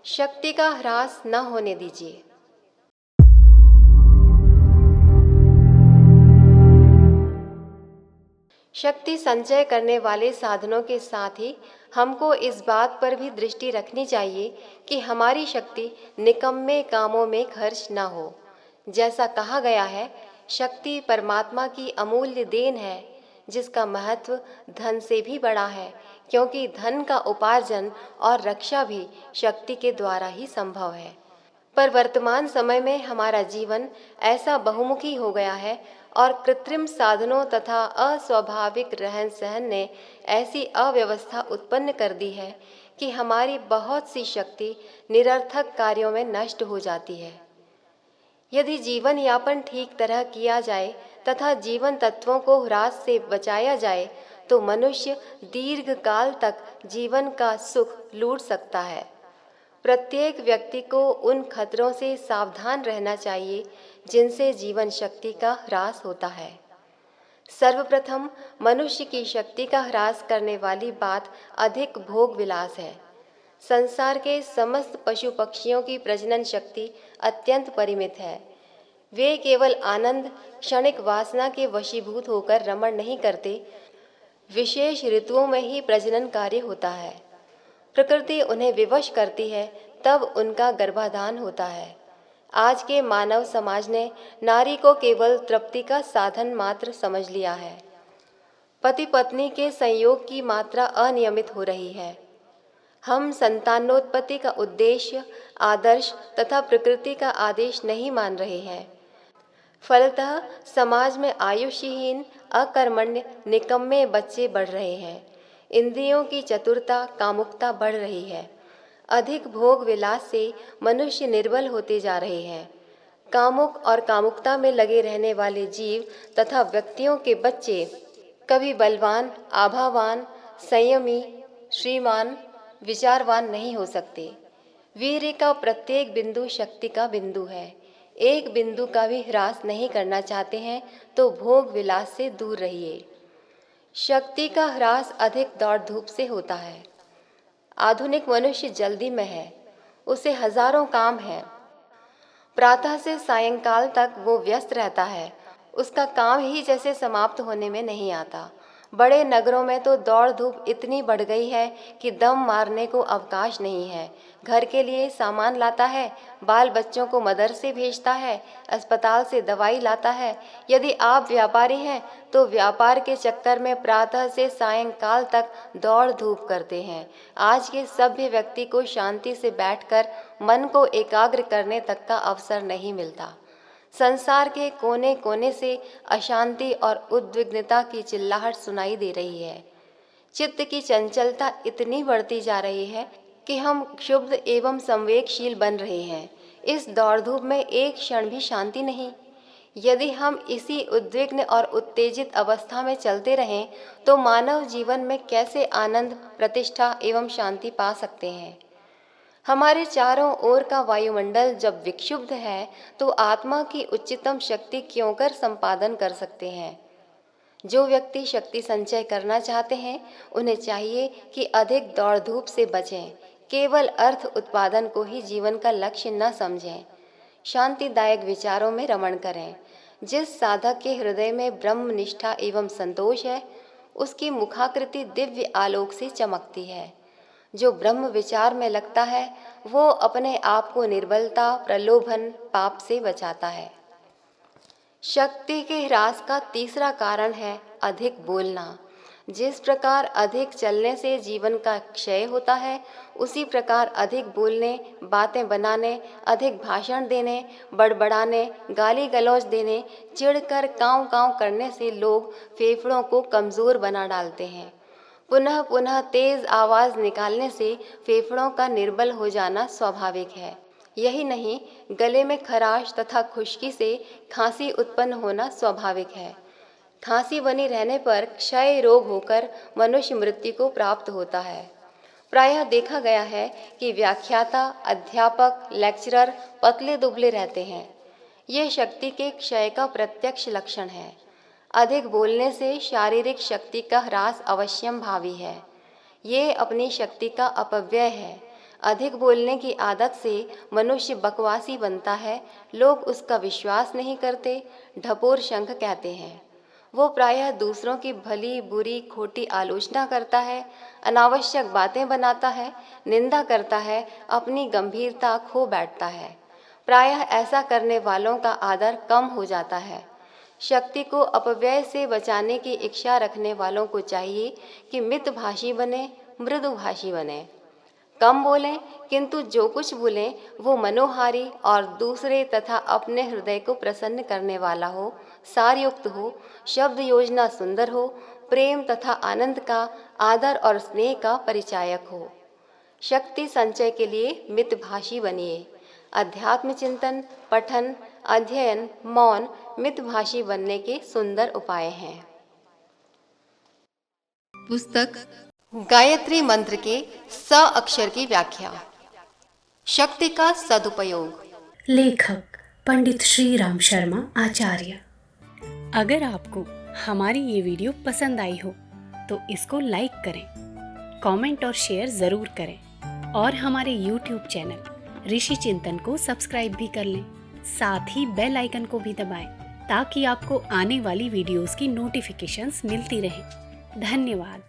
शक्ति का ह्रास न होने दीजिए। शक्ति संचय करने वाले साधनों के साथ ही हमको इस बात पर भी दृष्टि रखनी चाहिए कि हमारी शक्ति निकम्मे कामों में खर्च न हो। जैसा कहा गया है, शक्ति परमात्मा की अमूल्य देन है, जिसका महत्व धन से भी बड़ा है, क्योंकि धन का उपार्जन और रक्षा भी शक्ति के द्वारा ही संभव है। पर वर्तमान समय में हमारा जीवन ऐसा बहुमुखी हो गया है और कृत्रिम साधनों तथा अस्वाभाविक रहन सहन ने ऐसी अव्यवस्था उत्पन्न कर दी है कि हमारी बहुत सी शक्ति निरर्थक कार्यों में नष्ट हो जाती है। यदि जीवन यापन ठीक तरह किया जाए तथा जीवन तत्वों को ह्रास से बचाया जाए तो मनुष्य दीर्घ काल तक जीवन का सुख लूट सकता है। प्रत्येक व्यक्ति को उन खतरों से सावधान रहना चाहिए जिनसे जीवन शक्ति का ह्रास होता है। सर्वप्रथम मनुष्य की शक्ति का ह्रास करने वाली बात अधिक भोग विलास है। संसार के समस्त पशु पक्षियों की प्रजनन शक्ति अत्यंत परिमित है। वे केवल आनंद, क्षणिक वासना के वशीभूत होकर रमण नहीं करते, विशेष ऋतुओं में ही प्रजनन कार्य होता है। प्रकृति उन्हें विवश करती है, तब उनका गर्भाधान होता है। आज के मानव समाज ने नारी को केवल तृप्ति का साधन मात्र समझ लिया है। पति पत्नी के संयोग की मात्रा अनियमित हो रही है। हम संतानोत्पत्ति का उद्देश्य, आदर्श तथा प्रकृति का आदेश नहीं मान रहे हैं। फलतः समाज में आयुष्यहीन, अकर्मण्य, निकम्मे बच्चे बढ़ रहे हैं। इंद्रियों की चतुरता, कामुकता बढ़ रही है। अधिक भोग विलास से मनुष्य निर्बल होते जा रहे हैं। कामुक और कामुकता में लगे रहने वाले जीव तथा व्यक्तियों के बच्चे कभी बलवान, आभावान, संयमी, श्रीमान, विचारवान नहीं हो सकते। वीर्य का प्रत्येक बिंदु शक्ति का बिंदु है। एक बिंदु का भी ह्रास नहीं करना चाहते हैं तो भोग विलास से दूर रहिए। शक्ति का ह्रास अधिक दौड़ धूप से होता है। आधुनिक मनुष्य जल्दी में है, उसे हजारों काम हैं। प्रातः से सायंकाल तक वो व्यस्त रहता है, उसका काम ही जैसे समाप्त होने में नहीं आता। बड़े नगरों में तो दौड़ धूप इतनी बढ़ गई है कि दम मारने को अवकाश नहीं है। घर के लिए सामान लाता है, बाल बच्चों को मदरसे भेजता है, अस्पताल से दवाई लाता है। यदि आप व्यापारी हैं तो व्यापार के चक्कर में प्रातः से सायंकाल तक दौड़ धूप करते हैं। आज के सभ्य व्यक्ति को शांति से बैठकर मन को एकाग्र करने तक का अवसर नहीं मिलता। संसार के कोने कोने से अशांति और उद्विग्नता की चिल्लाहट सुनाई दे रही है। चित्त की चंचलता इतनी बढ़ती जा रही है कि हम क्षुब्ध एवं संवेगशील बन रहे हैं। इस दौड़धूप में एक क्षण भी शांति नहीं। यदि हम इसी उद्विग्न और उत्तेजित अवस्था में चलते रहें तो मानव जीवन में कैसे आनंद, प्रतिष्ठा एवं शांति पा सकते हैं। हमारे चारों ओर का वायुमंडल जब विक्षुब्ध है तो आत्मा की उच्चतम शक्ति क्यों कर संपादन कर सकते हैं। जो व्यक्ति शक्ति संचय करना चाहते हैं उन्हें चाहिए कि अधिक दौड़ धूप से बचें, केवल अर्थ उत्पादन को ही जीवन का लक्ष्य न समझें। शांतिदायक विचारों में रमण करें। जिस साधक के हृदय में ब्रह्म निष्ठा एवं संतोष है, उसकी मुखाकृति दिव्य आलोक से चमकती है। जो ब्रह्म विचार में लगता है वो अपने आप को निर्बलता, प्रलोभन, पाप से बचाता है। शक्ति के ह्रास का तीसरा कारण है अधिक बोलना। जिस प्रकार अधिक चलने से जीवन का क्षय होता है, उसी प्रकार अधिक बोलने, बातें बनाने, अधिक भाषण देने, बड़बड़ाने, गाली गलौज देने, चिढ़कर काँव काँव करने से लोग फेफड़ों को कमज़ोर बना डालते हैं। पुनः पुनः तेज आवाज़ निकालने से फेफड़ों का निर्बल हो जाना स्वाभाविक है। यही नहीं, गले में खराश तथा खुश्की से खांसी उत्पन्न होना स्वाभाविक है। खांसी बनी रहने पर क्षय रोग होकर मनुष्य मृत्यु को प्राप्त होता है। प्रायः देखा गया है कि व्याख्याता, अध्यापक, लेक्चरर पतले दुबले रहते हैं। ये शक्ति के क्षय का प्रत्यक्ष लक्षण है। अधिक बोलने से शारीरिक शक्ति का ह्रास अवश्यम भावी है। ये अपनी शक्ति का अपव्यय है। अधिक बोलने की आदत से मनुष्य बकवासी बनता है, लोग उसका विश्वास नहीं करते, ढपोर शंख कहते हैं। वो प्रायः दूसरों की भली बुरी खोटी आलोचना करता है, अनावश्यक बातें बनाता है, निंदा करता है, अपनी गंभीरता खो बैठता है। प्रायः ऐसा करने वालों का आदर कम हो जाता है। शक्ति को अपव्यय से बचाने की इच्छा रखने वालों को चाहिए कि मितभाषी बने, मृदुभाषी बने। कम बोलें, किंतु जो कुछ बोलें वो मनोहारी और दूसरे तथा अपने हृदय को प्रसन्न करने वाला हो, सारयुक्त हो, शब्द योजना सुंदर हो, प्रेम तथा आनंद का, आदर और स्नेह का परिचायक हो। शक्ति संचय के लिए मितभाषी बनिए। अध्यात्म चिंतन, पठन, अध्ययन, मौन मितभाषी बनने के सुंदर उपाय हैं। पुस्तक गायत्री मंत्र के स अक्षर की व्याख्या। शक्ति का सदुपयोग। लेखक पंडित श्री राम शर्मा आचार्य। अगर आपको हमारी ये वीडियो पसंद आई हो तो इसको लाइक करें, कमेंट और शेयर ज़रूर करें और हमारे YouTube चैनल ऋषि चिंतन को सब्सक्राइब भी कर लें। साथ ही बेल आइकन को भी दबाएं ताकि आपको आने वाली वीडियोस की नोटिफिकेशंस मिलती रहें। धन्यवाद।